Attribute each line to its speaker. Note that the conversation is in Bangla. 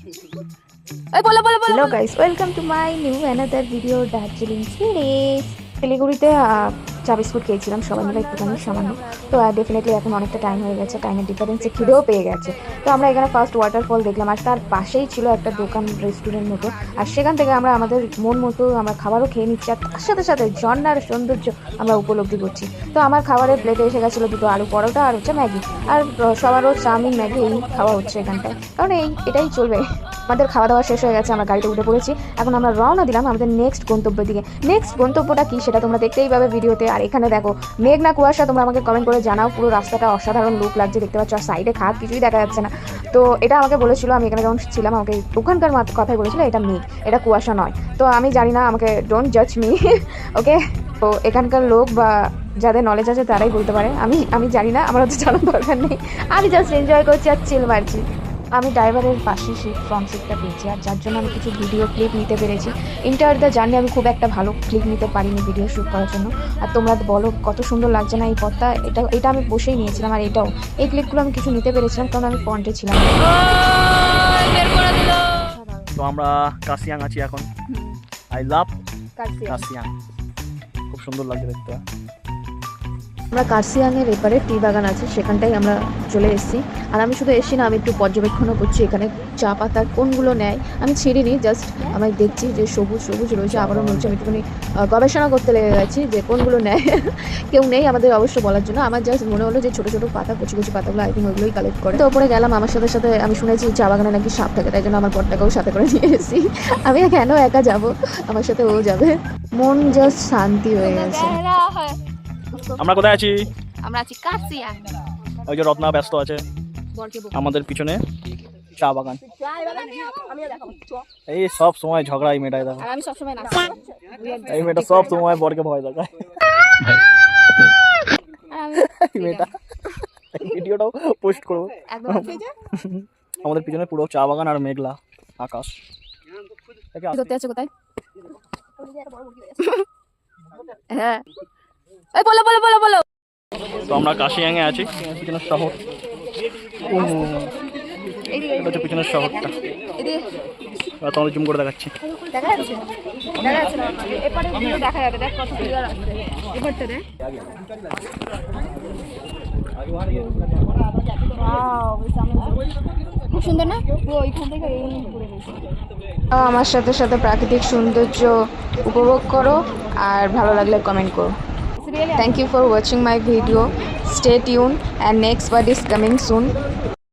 Speaker 1: Hello guys, welcome to my new another video Darjeeling series. শিলিগুড়িতে চা বিস্কুট খেয়েছিলাম সবাই মিলে একটুখানি সামান্য। তো ডেফিনেটলি এখন অনেকটা টাইম হয়ে গেছে, টাইমের ডিফারেন্সে খিদেও পেয়ে গেছে। তো আমরা এখানে ফার্স্ট ওয়াটারফল দেখলাম, আর তার পাশেই ছিল একটা দোকান রেস্টুরেন্ট মতো, আর সেখান থেকে আমরা আমাদের মন মতো আমরা খাবারও খেয়ে নিচ্ছি, আর তার সাথে সাথে ঝর্ণার সৌন্দর্য আমরা উপলব্ধি করছি। তো আমার খাবারের প্লেটে এসে গেছিলো দুটো আলু পরোটা আর হচ্ছে ম্যাগি, আর সবারও চাউমিন ম্যাগি এই খাওয়া হচ্ছে এখানটায়, কারণ এটাই চলবে। আমাদের খাওয়া দাওয়া শেষ হয়ে গেছে, আমরা গাড়িতে উঠে পড়েছি। এখন আমরা রওনা দিলাম আমাদের নেক্সট গন্তব্যের দিকে। নেক্সট গন্তব্যটা কি সেটা তোমরা দেখতেই পাবে ভিডিওতে। আর এখানে দেখো মেঘ না কুয়াশা, তোমরা আমাকে কমেন্ট করে জানাও। পুরো রাস্তাটা অসাধারণ লুক লাগছে, দেখতে পাচ্ছ, আর সাইডে খাদ কিছুই দেখা যাচ্ছে না। তো এটা আমাকে বলেছিল, আমি এখানে যখন ছিলাম আমাকে ওখানকার কথাই বলেছিল এটা মেঘ, এটা কুয়াশা নয়। তো আমি জানি না, আমাকে ডোন্ট জাজ মি, ওকে? তো এখানকার লোক বা যাদের নলেজ আছে তারাই বলতে পারে, আমি জানি না, আমার হচ্ছে জানার দরকার নেই। আমি জাস্ট এনজয় করছি আর চিল মারছি। আমি ড্রাইভারের পাশে সিট, ফ্রন্ট সিটটা পেয়েছি, আর যার জন্য আমি কিছু ভিডিও ক্লিপ নিতে পেরেছি। ইন্টার দ্য জার্নি আমি খুব একটা ভালো ক্লিপ নিতে পারিনি ভিডিও শ্যুট করার জন্য। আর তোমরা বলো কত সুন্দর লাগছে না এই পথটা? এটা আমি বসেই নিয়েছিলাম, আর এই ক্লিপগুলো আমি কিছু নিতে পেরেছিলাম কারণ আমি ফ্রন্টে ছিলাম।
Speaker 2: তো আমরা কাশিয়াং আছি এখন। আই লাভ কাশিয়াং, খুব সুন্দর লাগছে দেখতে।
Speaker 1: আমরা কার্সিয়াংয়ের এপারে টি বাগান আছে, সেখানটাই আমরা চলে এসেছি। আর আমি শুধু এসেছি না, আমি একটু পর্যবেক্ষণও করছি এখানে চা পাতার কোনগুলো নেয়। আমি ছিঁড়িনি, জাস্ট আমি দেখছি যে সবুজ সবুজ রয়েছে, আবারও রয়েছে। আমি একটুখানি গবেষণা করতে লেগে গেছি যে কোনগুলো নেয়। কেউ নেই আমাদের অবশ্য বলার জন্য, আমার জাস্ট মনে হলো যে ছোটো ছোটো পাতা, কচি কচি পাতাগুলো আই থিঙ্ক ওইগুলোই কালেক্ট করে। তো ওপরে গেলাম, আমার সাথে সাথে আমি শুনেছি চা বাগানে নাকি সাপ থাকে, তাই জন্য আমার বরটাকেও সাথে করে নিয়ে এসেছি। আমি কেন একা যাব, আমার সাথে ও যাবে। মন জাস্ট শান্তি হয়ে গেছে।
Speaker 2: আমরা কোথায় আছি?
Speaker 1: আমরা আছি কাশিয়াং।
Speaker 2: ওই যে রত্না ব্যস্ত আছে, আমাদের পিছনে চা বাগান। এই সব সময় ঝগড়া, এই মেয়েটাই দেখো,
Speaker 1: আমি সবসময় না,
Speaker 2: এই মেয়েটা সব সময় বরকে ভয় দেখায়। মেয়েটা ভিডিওটাও পোস্ট করবো। আমাদের পিছনে পুরো চা বাগান আর মেঘলা আকাশ।
Speaker 1: কোথায়? হ্যাঁ, বলো বলো বলো বলো।
Speaker 2: তো আমরা কাশিয়াংয়ে আছি, পিছনের শহর। এটা হচ্ছে পিছনের শহরটা, তোমাদের জুম করে দেখাচ্ছি।
Speaker 1: দেখা যাচ্ছে না, এপারে ভিডিও দেখা যাবে, দেখ কত ক্লিয়ার আসছে এপারটা, দেখ। খুব সুন্দর না? পুরো ওইখান থেকে আমার সাথে সাথে প্রাকৃতিক সৌন্দর্য উপভোগ করো, আর ভালো লাগলে কমেন্ট করো। Thank you for watching my video. Stay tuned and next part is coming soon.